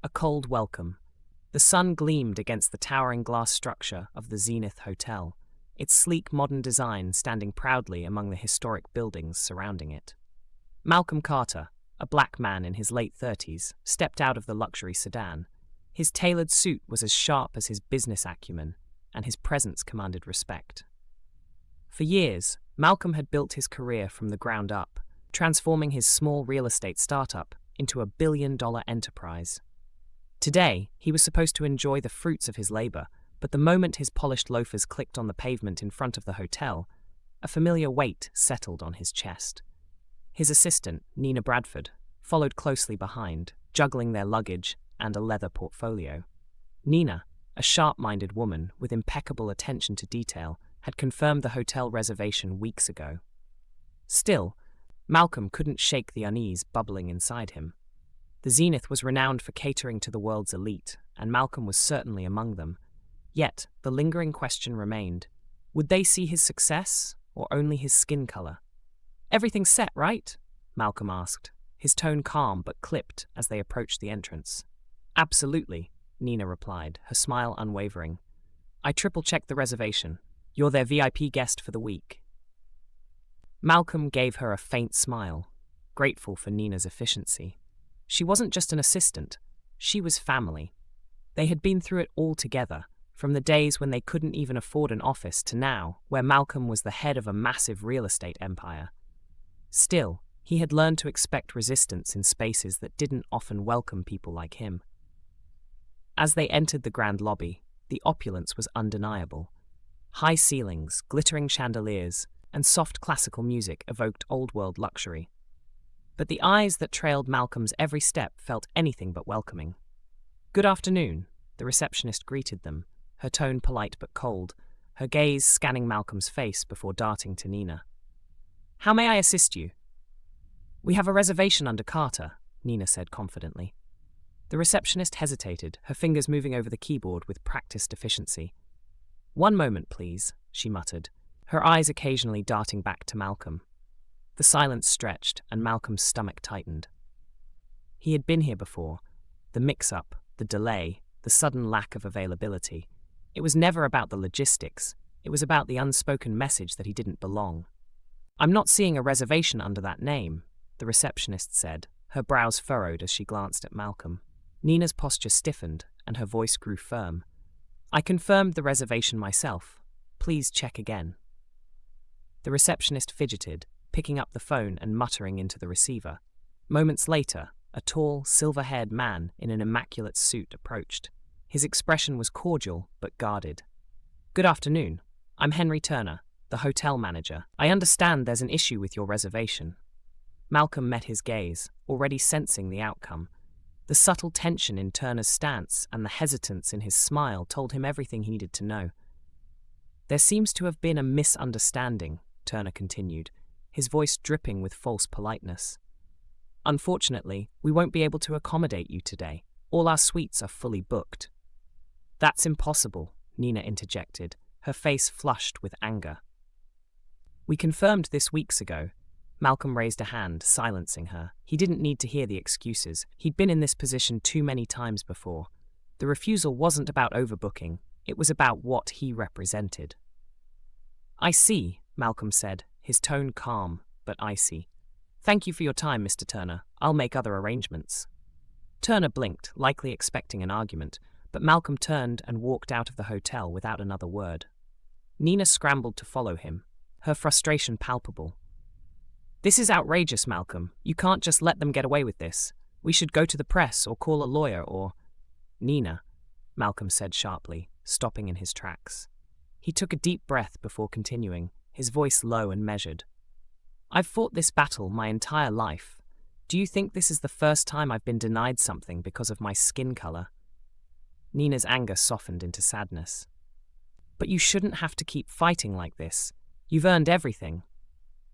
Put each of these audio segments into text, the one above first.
A cold welcome. The sun gleamed against the towering glass structure of the Zenith Hotel, its sleek modern design standing proudly among the historic buildings surrounding it. Malcolm Carter, a black man in his late 30s, stepped out of the luxury sedan. His tailored suit was as sharp as his business acumen, and his presence commanded respect. For years, Malcolm had built his career from the ground up, transforming his small real estate startup into a billion-dollar enterprise. Today, he was supposed to enjoy the fruits of his labor, but the moment his polished loafers clicked on the pavement in front of the hotel, a familiar weight settled on his chest. His assistant, Nina Bradford, followed closely behind, juggling their luggage and a leather portfolio. Nina, a sharp-minded woman with impeccable attention to detail, had confirmed the hotel reservation weeks ago. Still, Malcolm couldn't shake the unease bubbling inside him. The Zenith was renowned for catering to the world's elite, and Malcolm was certainly among them. Yet, the lingering question remained, would they see his success, or only his skin color? "Everything's set, right?" Malcolm asked, his tone calm but clipped as they approached the entrance. "Absolutely," Nina replied, her smile unwavering. "I triple-checked the reservation. You're their VIP guest for the week." Malcolm gave her a faint smile, grateful for Nina's efficiency. She wasn't just an assistant, she was family. They had been through it all together, from the days when they couldn't even afford an office to now, where Malcolm was the head of a massive real estate empire. Still, he had learned to expect resistance in spaces that didn't often welcome people like him. As they entered the grand lobby, the opulence was undeniable. High ceilings, glittering chandeliers, and soft classical music evoked old-world luxury. But the eyes that trailed Malcolm's every step felt anything but welcoming. "Good afternoon," the receptionist greeted them, her tone polite but cold, her gaze scanning Malcolm's face before darting to Nina. "How may I assist you?" "We have a reservation under Carter," Nina said confidently. The receptionist hesitated, her fingers moving over the keyboard with practiced efficiency. "One moment, please," she muttered, her eyes occasionally darting back to Malcolm. The silence stretched, and Malcolm's stomach tightened. He had been here before. The mix-up, the delay, the sudden lack of availability. It was never about the logistics. It was about the unspoken message that he didn't belong. "I'm not seeing a reservation under that name," the receptionist said, her brows furrowed as she glanced at Malcolm. Nina's posture stiffened, and her voice grew firm. "I confirmed the reservation myself. Please check again." The receptionist fidgeted, picking up the phone and muttering into the receiver. Moments later, a tall, silver-haired man in an immaculate suit approached. His expression was cordial but guarded. "Good afternoon. I'm Henry Turner, the hotel manager. I understand there's an issue with your reservation." Malcolm met his gaze, already sensing the outcome. The subtle tension in Turner's stance and the hesitance in his smile told him everything he needed to know. "There seems to have been a misunderstanding," Turner continued, his voice dripping with false politeness. "Unfortunately, we won't be able to accommodate you today. All our suites are fully booked." "That's impossible," Nina interjected, her face flushed with anger. "We confirmed this weeks ago." Malcolm raised a hand, silencing her. He didn't need to hear the excuses. He'd been in this position too many times before. The refusal wasn't about overbooking. It was about what he represented. "I see," Malcolm said, his tone calm but icy. "Thank you for your time, Mr. Turner. I'll make other arrangements." Turner blinked, likely expecting an argument, but Malcolm turned and walked out of the hotel without another word. Nina scrambled to follow him, her frustration palpable. "This is outrageous, Malcolm. You can't just let them get away with this. We should go to the press or call a lawyer or—" "Nina," Malcolm said sharply, stopping in his tracks. He took a deep breath before continuing, his voice low and measured. "I've fought this battle my entire life. Do you think this is the first time I've been denied something because of my skin color?" Nina's anger softened into sadness. "But you shouldn't have to keep fighting like this. You've earned everything."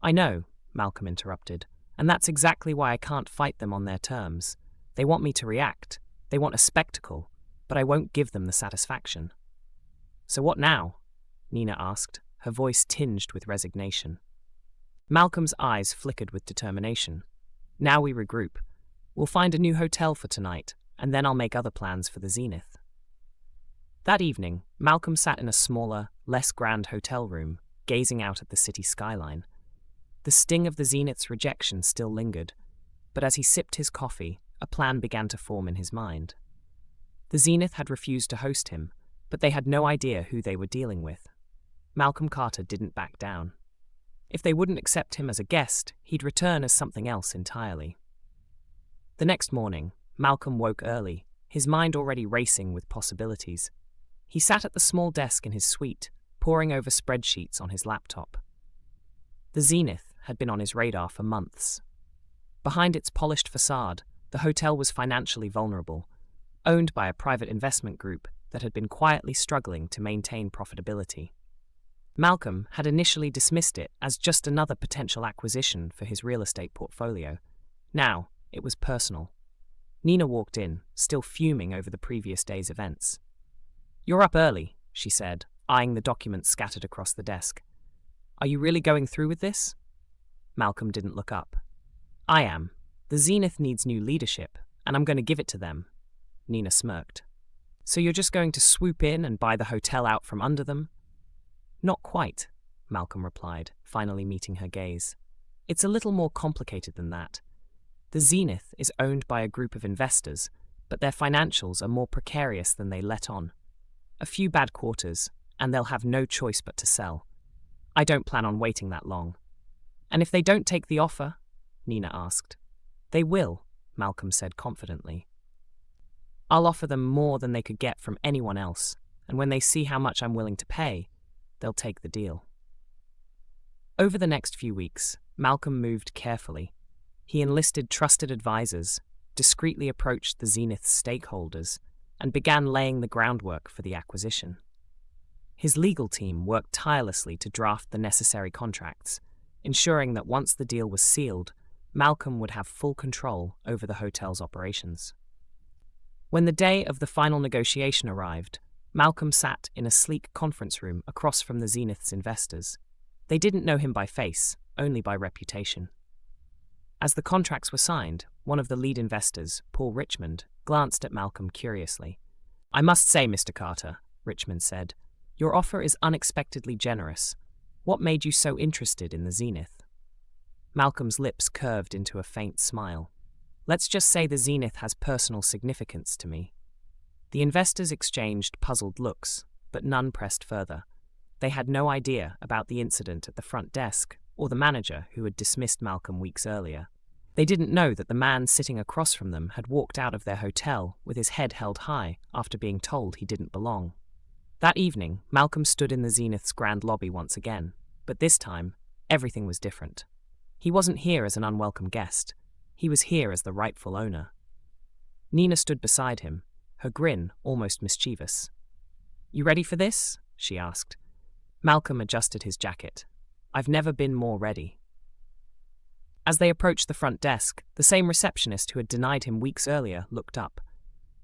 "I know," Malcolm interrupted, "and that's exactly why I can't fight them on their terms. They want me to react. They want a spectacle, but I won't give them the satisfaction." "So what now?" Nina asked, her voice tinged with resignation. Malcolm's eyes flickered with determination. "Now we regroup. We'll find a new hotel for tonight, and then I'll make other plans for the Zenith. That evening, Malcolm sat in a smaller, less grand hotel room, gazing out at the city skyline. The sting of the Zenith's rejection still lingered, but as he sipped his coffee, a plan began to form in his mind. The Zenith had refused to host him, but they had no idea who they were dealing with. Malcolm Carter didn't back down. If they wouldn't accept him as a guest, he'd return as something else entirely. The next morning, Malcolm woke early, his mind already racing with possibilities. He sat at the small desk in his suite, poring over spreadsheets on his laptop. The Zenith had been on his radar for months. Behind its polished facade, the hotel was financially vulnerable, owned by a private investment group that had been quietly struggling to maintain profitability. Malcolm had initially dismissed it as just another potential acquisition for his real estate portfolio. Now, it was personal. Nina walked in, still fuming over the previous day's events. "You're up early," she said, eyeing the documents scattered across the desk. "Are you really going through with this?" Malcolm didn't look up. "I am. The Zenith needs new leadership, and I'm going to give it to them." Nina smirked. "So you're just going to swoop in and buy the hotel out from under them?" "Not quite," Malcolm replied, finally meeting her gaze. "It's a little more complicated than that. The Zenith is owned by a group of investors, but their financials are more precarious than they let on. A few bad quarters, and they'll have no choice but to sell. I don't plan on waiting that long." "And if they don't take the offer?" Nina asked. "They will," Malcolm said confidently. "I'll offer them more than they could get from anyone else, and when they see how much I'm willing to pay, they'll take the deal." Over the next few weeks, Malcolm moved carefully. He enlisted trusted advisors, discreetly approached the Zenith's stakeholders, and began laying the groundwork for the acquisition. His legal team worked tirelessly to draft the necessary contracts, ensuring that once the deal was sealed, Malcolm would have full control over the hotel's operations. When the day of the final negotiation arrived, Malcolm sat in a sleek conference room across from the Zenith's investors. They didn't know him by face, only by reputation. As the contracts were signed, one of the lead investors, Paul Richmond, glanced at Malcolm curiously. "I must say, Mr. Carter," Richmond said, "your offer is unexpectedly generous. What made you so interested in the Zenith?" Malcolm's lips curved into a faint smile. "Let's just say the Zenith has personal significance to me." The investors exchanged puzzled looks, but none pressed further. They had no idea about the incident at the front desk or the manager who had dismissed Malcolm weeks earlier. They didn't know that the man sitting across from them had walked out of their hotel with his head held high after being told he didn't belong. That evening, Malcolm stood in the Zenith's grand lobby once again, but this time, everything was different. He wasn't here as an unwelcome guest. He was here as the rightful owner. Nina stood beside him, her grin almost mischievous. "You ready for this?" she asked. Malcolm adjusted his jacket. "I've never been more ready." As they approached the front desk, the same receptionist who had denied him weeks earlier looked up.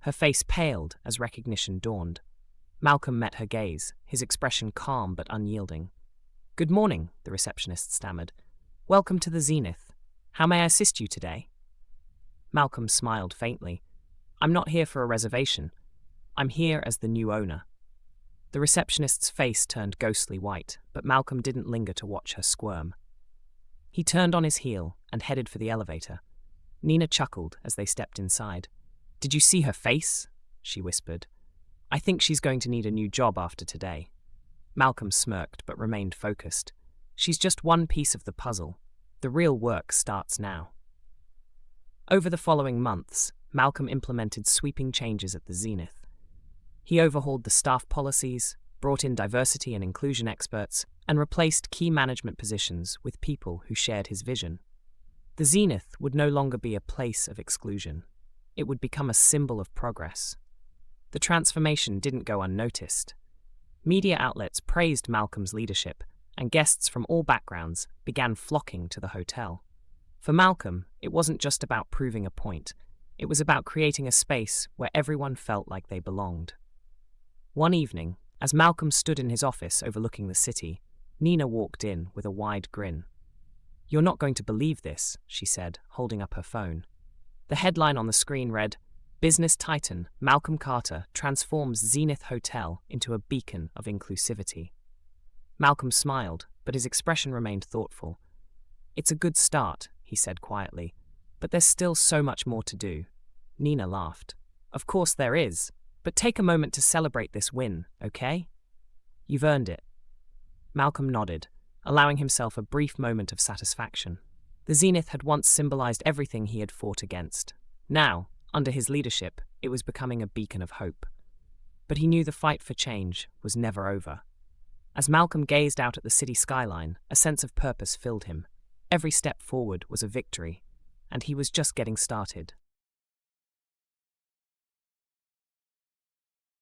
Her face paled as recognition dawned. Malcolm met her gaze, his expression calm but unyielding. "Good morning," the receptionist stammered. "Welcome to the Zenith. How may I assist you today?" Malcolm smiled faintly. "I'm not here for a reservation. I'm here as the new owner." The receptionist's face turned ghostly white, but Malcolm didn't linger to watch her squirm. He turned on his heel and headed for the elevator. Nina chuckled as they stepped inside. "Did you see her face?" she whispered. "I think she's going to need a new job after today." Malcolm smirked but remained focused. "She's just one piece of the puzzle. The real work starts now." Over the following months, Malcolm implemented sweeping changes at the Zenith. He overhauled the staff policies, brought in diversity and inclusion experts, and replaced key management positions with people who shared his vision. The Zenith would no longer be a place of exclusion. It would become a symbol of progress. The transformation didn't go unnoticed. Media outlets praised Malcolm's leadership, and guests from all backgrounds began flocking to the hotel. For Malcolm, it wasn't just about proving a point. It was about creating a space where everyone felt like they belonged. One evening, as Malcolm stood in his office overlooking the city, Nina walked in with a wide grin. "You're not going to believe this," she said, holding up her phone. The headline on the screen read, Business titan Malcolm Carter transforms Zenith Hotel into a beacon of inclusivity. Malcolm smiled, but his expression remained thoughtful. "It's a good start," he said quietly, "but there's still so much more to do." Nina laughed. "Of course there is, but take a moment to celebrate this win, okay? You've earned it." Malcolm nodded, allowing himself a brief moment of satisfaction. The Zenith had once symbolized everything he had fought against. Now, under his leadership, it was becoming a beacon of hope. But he knew the fight for change was never over. As Malcolm gazed out at the city skyline, a sense of purpose filled him. Every step forward was a victory, and he was just getting started.